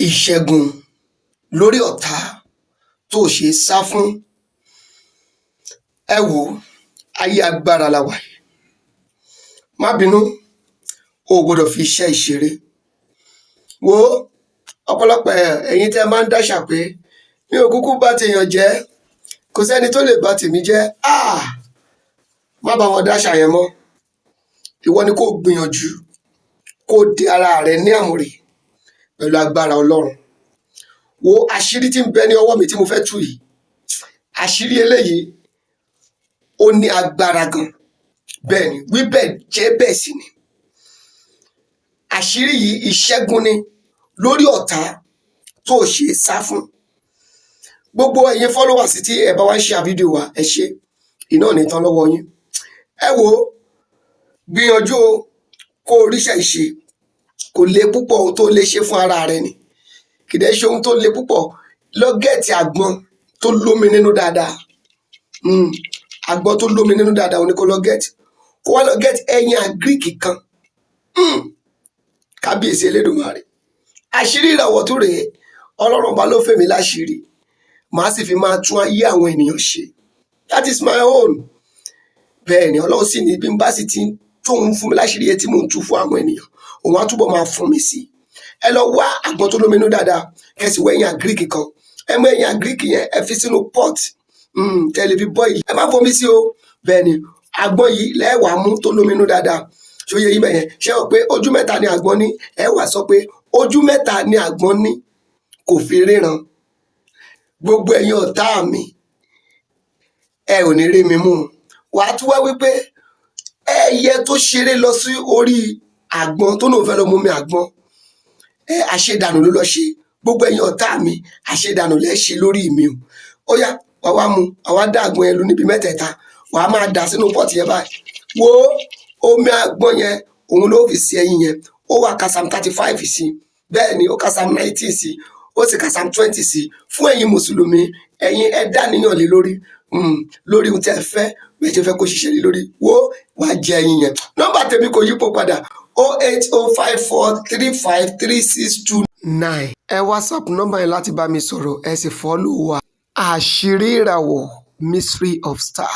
ìṣẹ́gun lórí ọ̀tá tó ṣe sá fún. Ẹ wò ó, ayé agbára la wà yìí. Má bínú, o ò gbọdọ̀ fi iṣẹ́ ìṣeré. Wo ọ̀pọ̀lọpọ̀ ẹ̀yin tẹ́ máa ń dáṣà pé mi ò kúkú bá tèèyàn jẹ́, kò sẹ́ni tó lè bá tèmi jẹ́. Má bá wọn dáṣà yẹn mọ́. Ìwọ ni kó gbìyànjú kó di ara rẹ ní àmùrè pẹ̀lú agbára Ọlọ́run. Wo àṣírí tí ń bẹ ní ọwọ́ mi tí mo fẹ́ tú yìí. Àṣírí eléyìí ó ní agbára gan. Bẹ́ẹ̀ ni, wí bẹ́ẹ̀ jẹ́ bẹ́ẹ̀ sì ni. Àṣírí yìí ìṣẹ́gun ni lórí ọ̀tá tó ṣe sá fún. Gbogbo ẹ̀yin followers tí ẹ bá wá ń share fídíò wa, ẹ ṣé, iná ò ní tán lọ́wọ́ yín. Ẹ wo gbìyànjú kó ríṣẹ́ ìṣe, kò le púpọ̀, ohun tó lè ṣe fún ara rẹ ni. Kìdẹ́ ṣe ohun tó le púpọ̀. Lọ gẹ̀ẹ́tì àgbọn tó lómi nínú dáadáa. Àgbọn tó lómi nínú dáadáa, òun ni kó lọ gẹ̀ẹ́tì. Kó wá lọ gẹ̀ẹ́tì ẹyin àgíríkì kan. Kábíyèsí Elédùmarè. Àṣírí ìràwọ̀ tó rèé, Ọlọ́run bá ló fèmí láṣìírí. Màá sì fi máa tún ayé àwọn ènìyàn ṣe. That is my own. Bẹ́ẹ̀ ni Ọlọ́run sì ní bí n bá sì ti tóun fún mi láṣìírí yẹn tí mò ń tú fún àwọn ènìyàn, òun á túbọ̀ máa fún mi sí. Ẹ lọ wá àgbọn tó lómi inú dáadáa, kẹsì wọ ẹyin àgíríkì kan. Ẹ mú ẹyin àgíríkì yẹn, ẹ fi sínú pot. Tẹ́lẹ̀ fi bọ́ìlì. Ẹ má fomi sí o. Bẹ́ẹ̀ ni àgbọn yìí lẹ́wàá mú tó lómi inú dáadáa. Ṣó yẹ yín bẹ̀yẹn? Ṣé o pé ojú mẹ́ta ni àgbọn ní? Ẹ wá sọ pé ojú mẹ́ta ni àgbọn ní, kò fi ríran. Gbogbo ẹ̀yin ọ̀tá mi, ẹ ò ní rí mi mú. Wà á tún wá wípé ẹyẹ tó ṣeré lọ sí orí àgbọn tó náà fẹ́ lọ mú mi àgbọn. Àṣedànù ló lọ ṣe. Gbogbo ẹ̀yin ọ̀tá mi, àṣedànù lẹ́ ṣe lórí mi o. Ó yá, wà wá mu, àwa dá àgbọn yẹn lu níbi mẹ́tẹ̀ẹ̀ta. Wà á máa dà sínú pọ́ọ̀tì yẹn báyìí. Wo omi àgbọn yẹn, òun ló fi sí ẹyin yẹn. Ó wá ka Psalm 35 sí. Bẹ́ẹ̀ ni ó ka Psalm 19 sí. Ó sì ka Psalm 20 sí. Fún ẹ̀yin Mùsùlùmí, ẹ̀yin ẹ dá níyàn lé lórí. Lórí ohun tí ẹ fẹ́, bẹ́ẹ̀ ṣe fẹ́ kó ṣiṣẹ́ lé lórí. Wo wàá jẹ ẹyin yẹn. Nọ́mbà tèmi kò yípo padà. 08054353629. Ẹ WhatsApp nọ́mbà yẹn láti bá mi sọ̀rọ̀. Ẹ sì follow wa. Àṣírí ìràwọ̀, Mystery of Star.